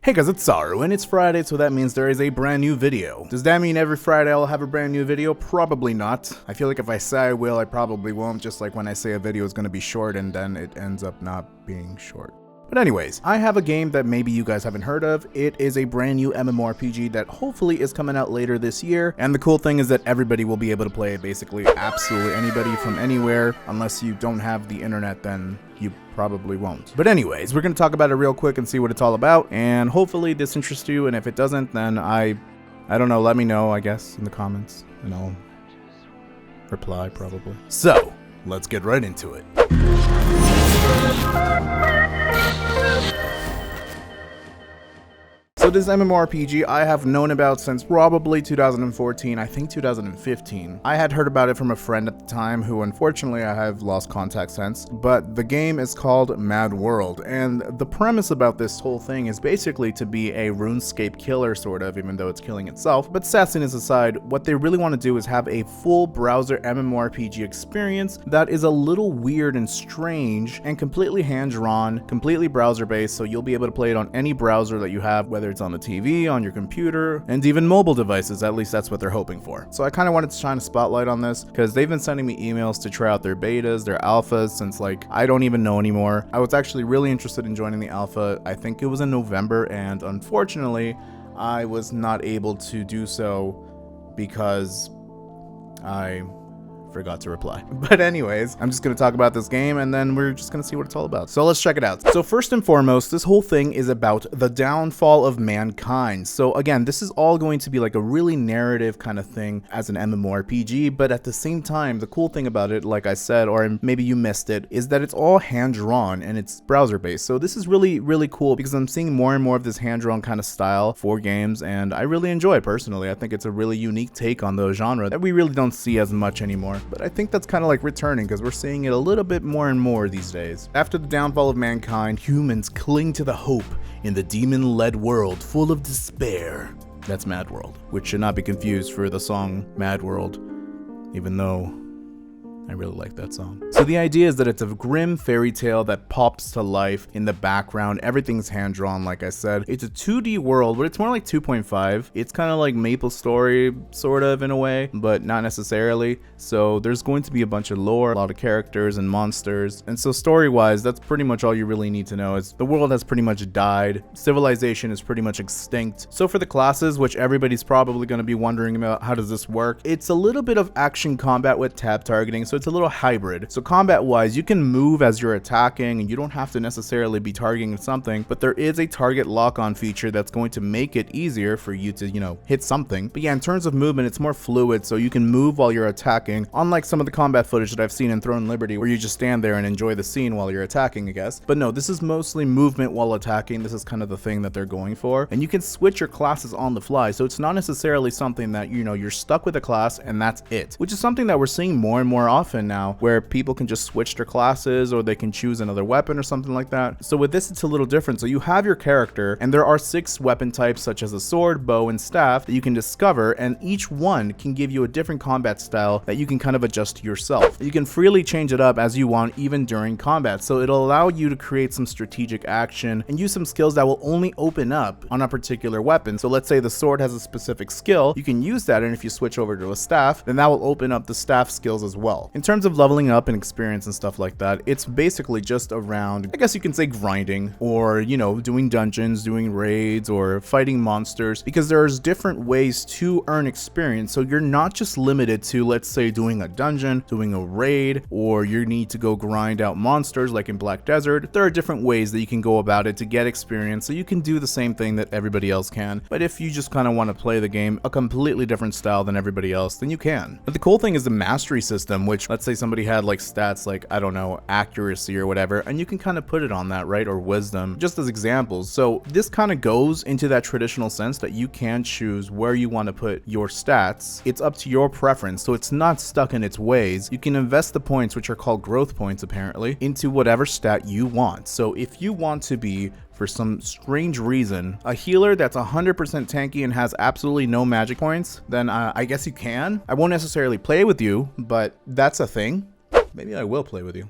Hey guys, it's Saru, and it's Friday, so that means there is a brand new video. Does that mean every Friday I'll have a brand new video? Probably not. I feel like if I say I will, I probably won't, just like when I say a video is gonna be short and then it ends up not being short. But anyways, I have a game that maybe you guys haven't heard of. It is a brand new MMORPG that hopefully is coming out later this year. And the cool thing is that everybody will be able to play it, basically absolutely anybody from anywhere. Unless you don't have the internet, then you probably won't. But anyways, we're going to talk about it real quick and see what it's all about. And hopefully this interests you. And if it doesn't, then I don't know, let me know, I guess, in the comments. And I'll reply probably. So, let's get right into it. So this MMORPG I have known about since probably 2014, I think 2015. I had heard about it from a friend at the time who unfortunately I have lost contact since, but the game is called Mad World, and the premise about this whole thing is basically to be a Runescape killer sort of, even though it's killing itself. But sassiness aside, what they really want to do is have a full browser MMORPG experience that is a little weird and strange and completely hand-drawn, completely browser-based, so you'll be able to play it on any browser that you have, whether it's on the TV, on your computer, and even mobile devices. At least that's what they're hoping for. So I kind of wanted to shine a spotlight on this because they've been sending me emails to try out their betas, their alphas, since like I don't even know anymore. I was actually really interested in joining the alpha. I think it was in November, and unfortunately I was not able to do so because I forgot to reply. But anyways, I'm just going to talk about this game and then we're just going to see what it's all about. So let's check it out. So first and foremost, this whole thing is about the downfall of mankind. So again, this is all going to be like a really narrative kind of thing as an MMORPG, but at the same time, the cool thing about it, like I said, or maybe you missed it, is that it's all hand-drawn and it's browser-based. So this is really, really cool because I'm seeing more and more of this hand-drawn kind of style for games, and I really enjoy it personally. I think it's a really unique take on the genre that we really don't see as much anymore. But I think that's kind of like returning because we're seeing it a little bit more and more these days. After the downfall of mankind, humans cling to the hope in the demon-led world full of despair. That's Mad World, which should not be confused for the song Mad World, even though I really like that song. So the idea is that it's a grim fairy tale that pops to life in the background. Everything's hand-drawn, like I said. It's a 2D world, but it's more like 2.5. It's kind of like MapleStory, sort of, in a way, but not necessarily. So there's going to be a bunch of lore, a lot of characters and monsters. And so story-wise, that's pretty much all you really need to know. Is the world has pretty much died. Civilization is pretty much extinct. So for the classes, which everybody's probably going to be wondering about, how does this work? It's a little bit of action combat with tab targeting. So it's a little hybrid. So combat wise, you can move as you're attacking and you don't have to necessarily be targeting something, but there is a target lock-on feature that's going to make it easier for you to, hit something. But yeah, in terms of movement, it's more fluid, so you can move while you're attacking, unlike some of the combat footage that I've seen in Throne Liberty where you just stand there and enjoy the scene while you're attacking, I guess. But no, this is mostly movement while attacking. This is kind of the thing that they're going for, and you can switch your classes on the fly, so it's not necessarily something that you're stuck with a class and that's it, which is something that we're seeing more and more often now, where people can just switch their classes or they can choose another weapon or something like that. So with this, it's a little different. So you have your character and there are 6 weapon types such as a sword, bow, and staff that you can discover, and each one can give you a different combat style that you can kind of adjust to yourself. You can freely change it up as you want even during combat, so it'll allow you to create some strategic action and use some skills that will only open up on a particular weapon. So let's say the sword has a specific skill, you can use that, and if you switch over to a staff, then that will open up the staff skills as well. In terms of leveling up and experience and stuff like that, it's basically just around, I guess you can say, grinding or doing dungeons, doing raids, or fighting monsters, because there's different ways to earn experience. So you're not just limited to, let's say, doing a dungeon, doing a raid, or you need to go grind out monsters like in Black Desert. There are different ways that you can go about it to get experience, so you can do the same thing that everybody else can. But if you just kind of want to play the game a completely different style than everybody else, then you can. But the cool thing is the mastery system, which, let's say somebody had like stats like, I don't know, accuracy or whatever, and you can kind of put it on that, right? Or wisdom, just as examples. So this kind of goes into that traditional sense that you can choose where you want to put your stats. It's up to your preference, so it's not stuck in its ways. You can invest the points, which are called growth points apparently, into whatever stat you want. So if you want to be, for some strange reason, a healer that's 100% tanky and has absolutely no magic points, then I guess you can. I won't necessarily play with you, but that's a thing. Maybe I will play with you.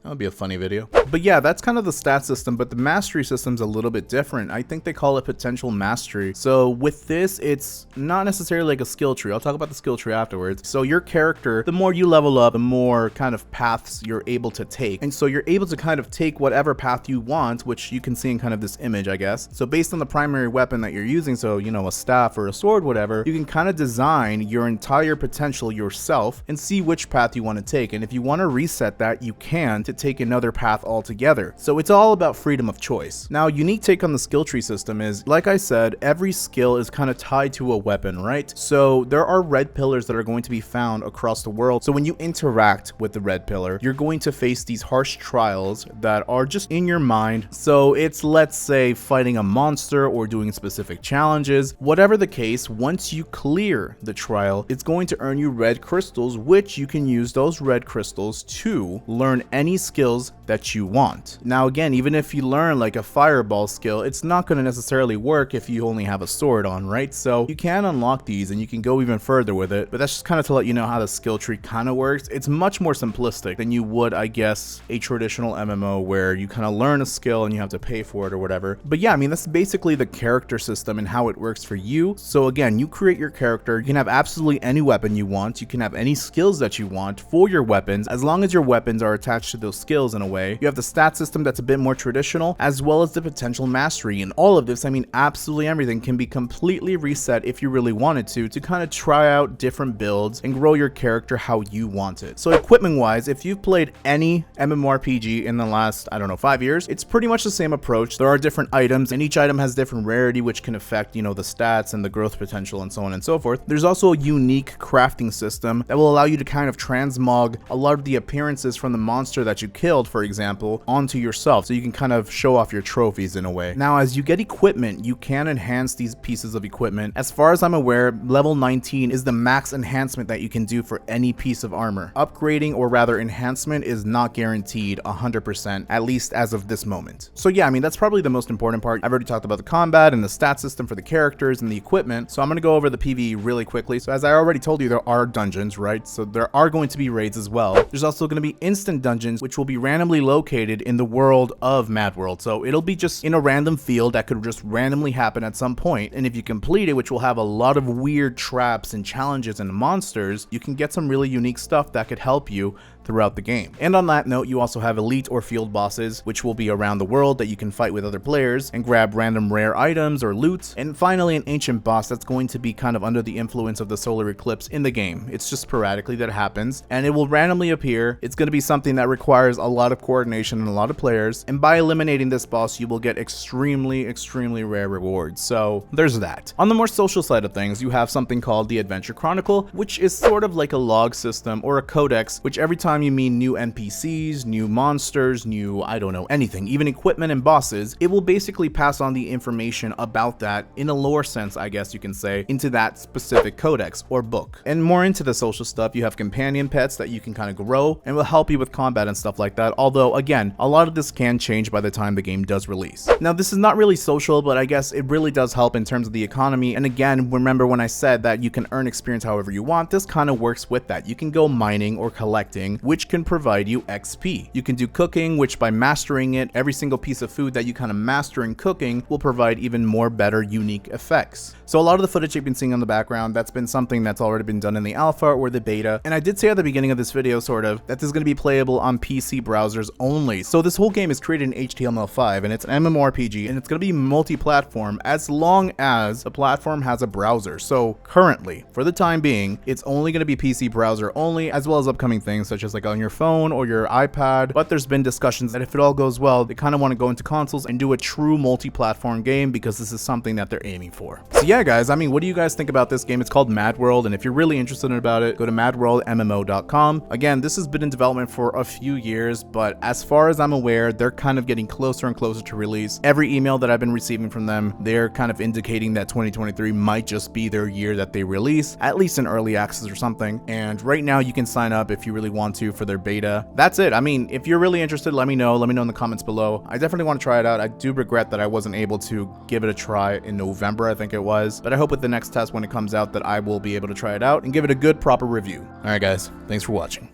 That would be a funny video. But yeah, that's kind of the stat system, but the mastery system's a little bit different. I think they call it potential mastery. So with this, it's not necessarily like a skill tree. I'll talk about the skill tree afterwards. So your character, the more you level up, the more kind of paths you're able to take. And so you're able to kind of take whatever path you want, which you can see in kind of this image, I guess. So based on the primary weapon that you're using, so, you know, a staff or a sword, whatever, you can kind of design your entire potential yourself and see which path you want to take. And if you want to reset that, you can to take another path altogether. So it's all about freedom of choice. Now, a unique take on the skill tree system is, like I said, every skill is kind of tied to a weapon, right? So there are red pillars that are going to be found across the world. So when you interact with the red pillar, you're going to face these harsh trials that are just in your mind. So it's, let's say, fighting a monster or doing specific challenges. Whatever the case, once you clear the trial, it's going to earn you red crystals, which you can use those red crystals to learn any skills that you want. Now again, even if you learn like a fireball skill, it's not going to necessarily work if you only have a sword on, right? So you can unlock these and you can go even further with it, but that's just kind of to let you know how the skill tree kind of works. It's much more simplistic than you would, I guess, a traditional MMO where you kind of learn a skill and you have to pay for it or whatever. But yeah, I mean, that's basically the character system and how it works for you. So again, you create your character, you can have absolutely any weapon you want, you can have any skills that you want for your weapons, as long as your weapons are attached to those skills in a way. You have the stat system that's a bit more traditional, as well as the potential mastery. And all of this, I mean, absolutely everything can be completely reset if you really wanted to kind of try out different builds and grow your character how you want it. So equipment wise, if you've played any MMORPG in the last, I don't know, 5 years, it's pretty much the same approach. There are different items and each item has different rarity, which can affect, you know, the stats and the growth potential and so on and so forth. There's also a unique crafting system that will allow you to kind of transmog a lot of the appearances from the monster that you killed, for example, onto yourself, so you can kind of show off your trophies in a way. Now, as you get equipment, you can enhance these pieces of equipment. As far as I'm aware, level 19 is the max enhancement that you can do for any piece of armor. Upgrading, or rather enhancement, is not guaranteed 100%, at least as of this moment. So yeah, I mean, that's probably the most important part. I've already talked about the combat and the stat system for the characters and the equipment, so I'm going to go over the PvE really quickly. So as I already told you, there are dungeons, right? So there are going to be raids as well. There's also going to be instant dungeons, which will be randomly located in the world of Mad World. So it'll be just in a random field that could just randomly happen at some point. And if you complete it, which will have a lot of weird traps and challenges and monsters, you can get some really unique stuff that could help you throughout the game. And on that note, you also have elite or field bosses, which will be around the world that you can fight with other players and grab random rare items or loot. And finally, an ancient boss that's going to be kind of under the influence of the solar eclipse in the game. It's just sporadically that happens, and it will randomly appear. It's going to be something that requires a lot of coordination and a lot of players, and by eliminating this boss, you will get extremely rare rewards. So there's that. On the more social side of things, you have something called the Adventure Chronicle, which is sort of like a log system or a codex, which every time you meet new NPCs, new monsters, new, I don't know, anything, even equipment and bosses, it will basically pass on the information about that in a lore sense, I guess you can say, into that specific codex or book. And more into the social stuff, you have companion pets that you can kind of grow and will help you with combat and stuff like that. Although again, a lot of this can change by the time the game does release. Now, this is not really social, but I guess it really does help in terms of the economy. And again, remember when I said that you can earn experience however you want, this kind of works with that. You can go mining or collecting, which can provide you XP. You can do cooking, which by mastering it, every single piece of food that you kind of master in cooking will provide even more better unique effects. So a lot of the footage you've been seeing on the background, that's been something that's already been done in the alpha or the beta. And I did say at the beginning of this video, sort of, that this is going to be playable on PC browsers only. So this whole game is created in HTML5 and it's an MMORPG and it's going to be multi-platform as long as the platform has a browser. So currently, for the time being, it's only going to be PC browser only, as well as upcoming things such as like on your phone or your iPad. But there's been discussions that if it all goes well, they kind of want to go into consoles and do a true multi-platform game because this is something that they're aiming for. So yeah, guys, I mean, what do you guys think about this game? It's called Mad World, and if you're really interested about it, go to madworldmmo.com. Again, this has been in development for a few years, but as far as I'm aware, they're kind of getting closer and closer to release. Every email that I've been receiving from them, they're kind of indicating that 2023 might just be their year that they release, at least in early access or something. And right now you can sign up if you really want to for their beta. That's it. I mean, if you're really interested, let me know in the comments below. I definitely want to try it out. I do regret that I wasn't able to give it a try in November, I think it was, but I hope with the next test when it comes out that I will be able to try it out and give it a good proper review. All right, guys, thanks for watching.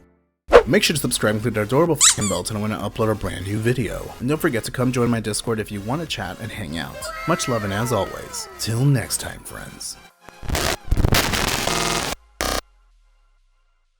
Make sure to subscribe and click that adorable f***ing bell to know when I upload a brand new video. And don't forget to come join my Discord if you want to chat and hang out. Much love and as always, till next time friends.